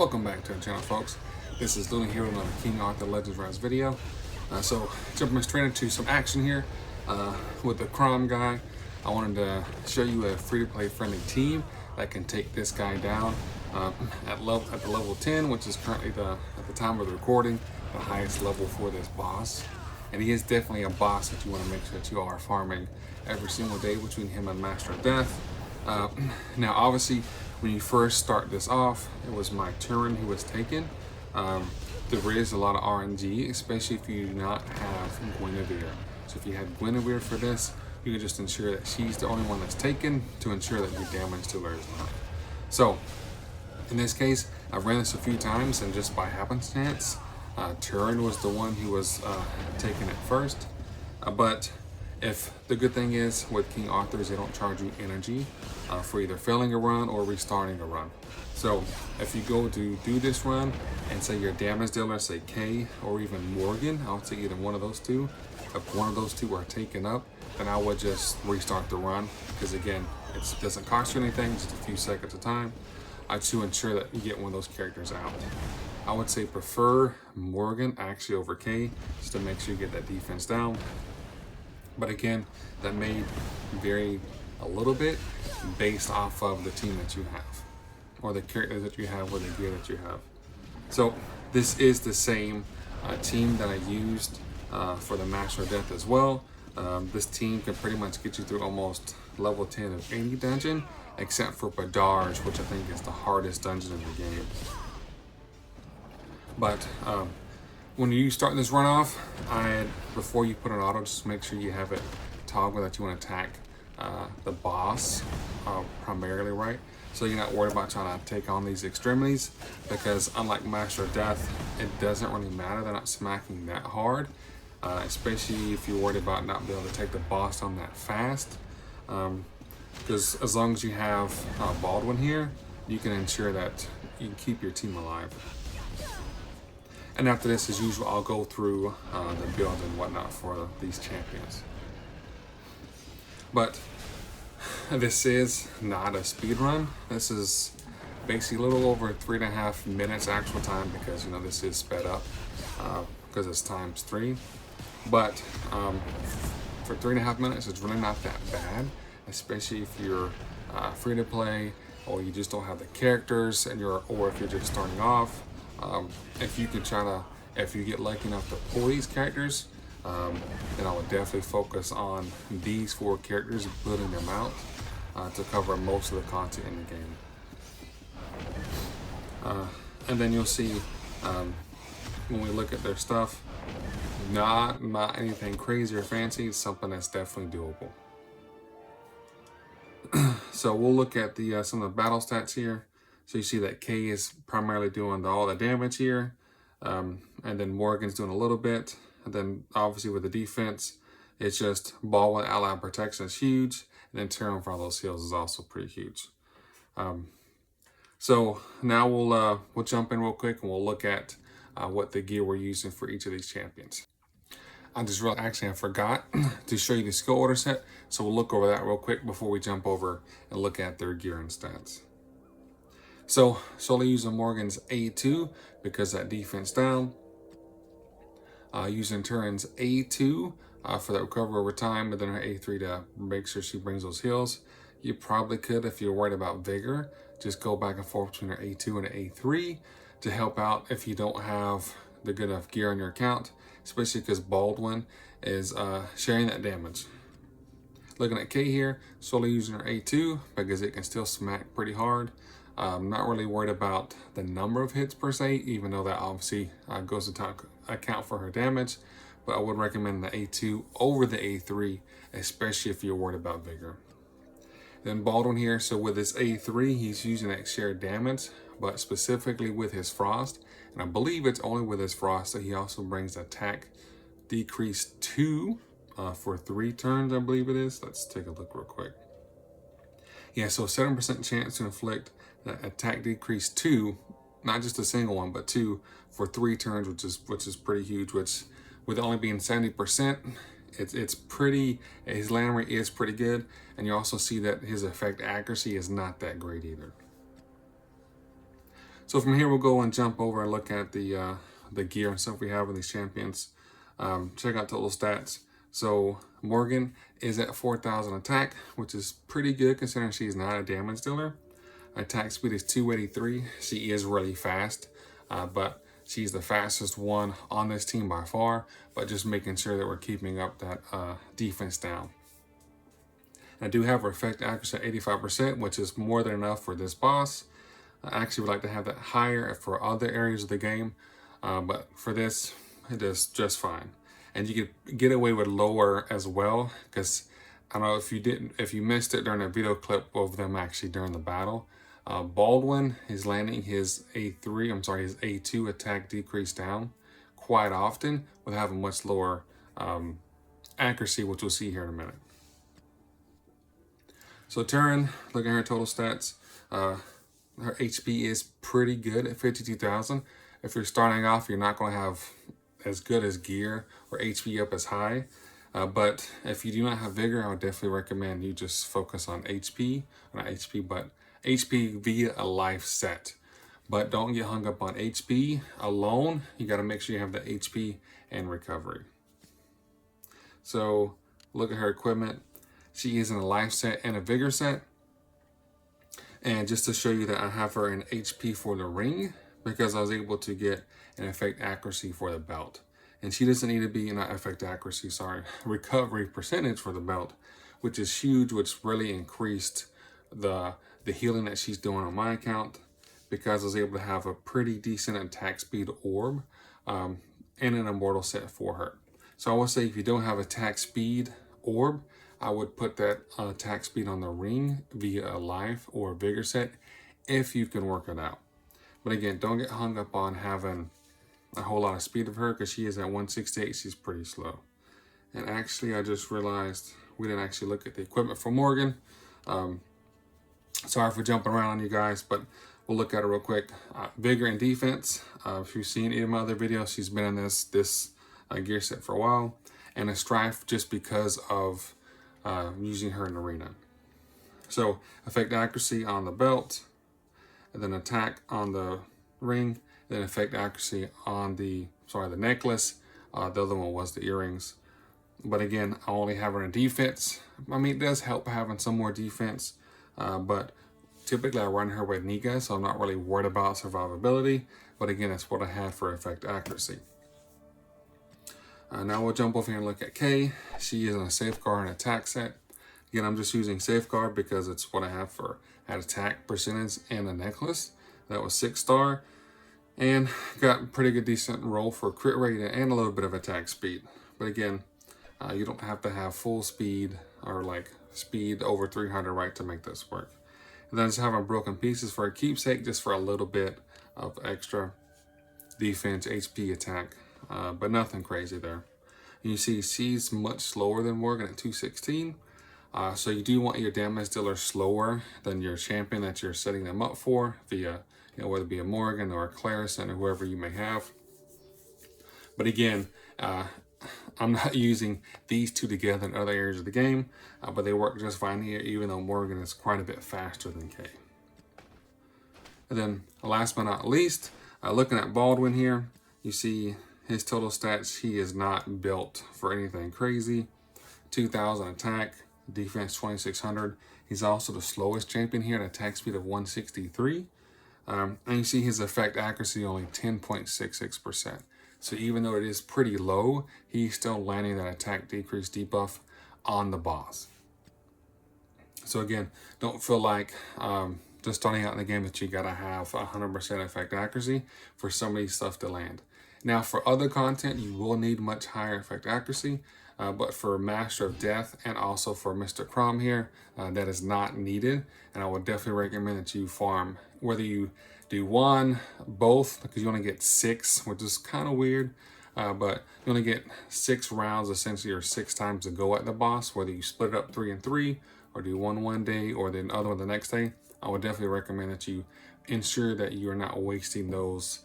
Welcome back to our channel, folks. This is Luna here with another King Arthur Legends Rise video. So jumping straight into some action here with the Crom guy. I wanted to show you a free-to-play friendly team that can take this guy down at the level 10, which is currently at the time of the recording, the highest level for this boss. And he is definitely a boss that you want to make sure that you are farming every single day between him and Master of Death. Now, obviously, when you first start this off, it was my turn who was taken. There is a lot of RNG, especially if you do not have Guinevere. So if you had Guinevere for this, you can just ensure that she's the only one that's taken to ensure that your damage to her is not. So in this case, I've ran this a few times, and just by happenstance, Turin was the one who was taking it first. But if the good thing is with King Arthur's, they don't charge you energy for either failing a run or restarting a run. So if you go to do this run and say your damage dealer, say Kay or even Morgan, I would say either one of those two. If one of those two are taken up, then I would just restart the run, because again, it doesn't cost you anything, just a few seconds of time to ensure that you get one of those characters out. I would say prefer Morgan actually over Kay, just to make sure you get that defense down. But again, that may vary a little bit based off of the team that you have, or the characters that you have, or the gear that you have. So this is the same team that I used for the Master of Death as well. This team can pretty much get you through almost level 10 of any dungeon, except for Badarge, which I think is the hardest dungeon in the game. But when you start this run off, before you put an auto, just make sure you have it toggle that you want to attack the boss primarily, right? So you're not worried about trying to take on these extremities, because unlike Master of Death, it doesn't really matter. They're not smacking that hard, especially if you're worried about not being able to take the boss on that fast. Because as long as you have Baldwin here, you can ensure that you can keep your team alive. And after this, as usual, I'll go through the build and whatnot for these champions. But this is not a speed run. This is basically a little over 3.5 minutes actual time, because this is sped up because it's ×3. But for 3.5 minutes, it's really not that bad, especially if you're free to play, or you just don't have the characters, or if you're just starting off. If you get lucky enough to pull these characters, then I would definitely focus on these 4 characters, building them out to cover most of the content in the game. And then you'll see when we look at their stuff, not anything crazy or fancy. It's something that's definitely doable. So we'll look at some of the battle stats here. So you see that Kay is primarily doing all the damage here, and then Morgan's doing a little bit. And then obviously with the defense, it's just Baldwin ally protection is huge, and then Turin for all those heals is also pretty huge. So now we'll jump in real quick, and we'll look at what the gear we're using for each of these champions. I forgot to show you the skill order set, so we'll look over that real quick before we jump over and look at their gear and stats. So solely using Morgan's A2 because that defense down. Using Turin's A2 for that recovery over time, but then her A3 to make sure she brings those heals. You probably could, if you're worried about Vigor, just go back and forth between her A2 and her A3 to help out if you don't have the good enough gear on your account, especially because Baldwin is sharing that damage. Looking at Kay here, solely using her A2 because it can still smack pretty hard. I'm not really worried about the number of hits per se, even though that obviously goes to account for her damage. But I would recommend the A2 over the A3, especially if you're worried about Vigor. Then Baldwin here, so with his A3, he's using that shared damage, but specifically with his Frost. And I believe it's only with his Frost that he also brings attack decrease 2 for 3 turns, I believe it is. Let's take a look real quick. Yeah, so 7% chance to inflict that attack decrease 2, not just a single one, but 2 for 3 turns, which is pretty huge. Which, with it only being 70%, it's pretty. His land rate is pretty good, and you also see that his effect accuracy is not that great either. So from here, we'll go and jump over and look at the gear and stuff we have with these champions. Check out total stats. So Morgan is at 4,000 attack, which is pretty good considering she's not a damage dealer. Attack speed is 283. She is really fast, but she's the fastest one on this team by far, but just making sure that we're keeping up that defense down. I do have her effect accuracy at 85%, which is more than enough for this boss. I actually would like to have that higher for other areas of the game, but for this, it is just fine. And you could get away with lower as well, because I don't know if you missed it during a video clip of them actually during the battle. Baldwin is landing his his A2 attack decrease down quite often with having much lower accuracy, which we'll see here in a minute. So Terran, look at her total stats. Her HP is pretty good at 52,000. If you're starting off, you're not going to have as good as gear or HP up as high. But if you do not have vigor, I would definitely recommend you just focus on HP, not HP, but HP via a life set. But don't get hung up on HP alone. You got to make sure you have the HP and recovery. So look at her equipment. She is in a life set and a vigor set. And just to show you that I have her in HP for the ring, because I was able to get an effect accuracy for the belt. And she doesn't need to be, not effect accuracy, sorry, recovery percentage for the belt, which is huge, which really increased the healing that she's doing on my account, because I was able to have a pretty decent attack speed orb and an immortal set for her. So I would say if you don't have attack speed orb, I would put that attack speed on the ring via a life or a vigor set if you can work it out. But again, don't get hung up on having a whole lot of speed of her, because she is at 168. She's pretty slow. And actually, I just realized we didn't actually look at the equipment for Morgan. Sorry for jumping around on you guys, but we'll look at it real quick. Vigor and defense. If you've seen any of my other videos, she's been in this gear set for a while. And a strife just because of using her in arena. So effect accuracy on the belt, and then attack on the ring, then effect accuracy on the necklace. The other one was the earrings. But again, I only have her in defense. I mean, it does help having some more defense, but typically I run her with Nika, so I'm not really worried about survivability. But again, that's what I had for effect accuracy. Now we'll jump over here and look at Kay. She is in a safeguard and attack set. Again, I'm just using safeguard because it's what I have for attack percentage and a necklace. That was 6-star. And got pretty good decent roll for crit rate and a little bit of attack speed. But again, you don't have to have full speed or like speed over 300 right to make this work. And then just having broken pieces for a keepsake, just for a little bit of extra defense, HP, attack. But nothing crazy there. You see she's much slower than Morgan at 216. So you do want your damage dealer slower than your champion that you're setting them up for via, whether it be a Morgan or a Clarison or whoever you may have. But again, I'm not using these two together in other areas of the game, but they work just fine here, even though Morgan is quite a bit faster than Kay. And then last but not least, looking at Baldwin here, you see his total stats. He is not built for anything crazy. 2,000 attack, defense 2,600. He's also the slowest champion here at attack speed of 163. And you see his effect accuracy only 10.66%. So even though it is pretty low, he's still landing that attack decrease debuff on the boss. So again, don't feel like just starting out in the game that you gotta have 100% effect accuracy for some of these stuff to land. Now for other content, you will need much higher effect accuracy, but for Master of Death and also for Mr. Crom here, that is not needed. And I would definitely recommend that you farm, whether you do one, both, because you only get 6, which is kind of weird, but you only get 6 rounds essentially, or 6 times to go at the boss, whether you split it up 3 and 3, or do one day, or the other one the next day. I would definitely recommend that you ensure that you are not wasting those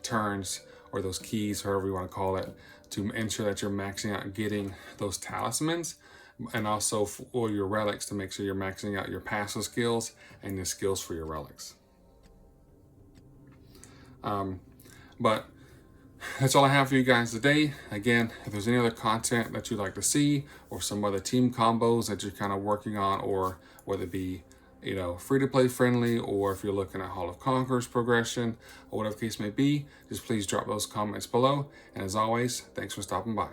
turns or those keys, however you want to call it, to ensure that you're maxing out getting those talismans, and also for your relics to make sure you're maxing out your passive skills and the skills for your relics. But that's all I have for you guys today. Again, if there's any other content that you'd like to see, or some other team combos that you're kind of working on, or whether it be, you know, free to play friendly, or if you're looking at Hall of Conquerors progression, or whatever the case may be, just please drop those comments below. And as always, thanks for stopping by.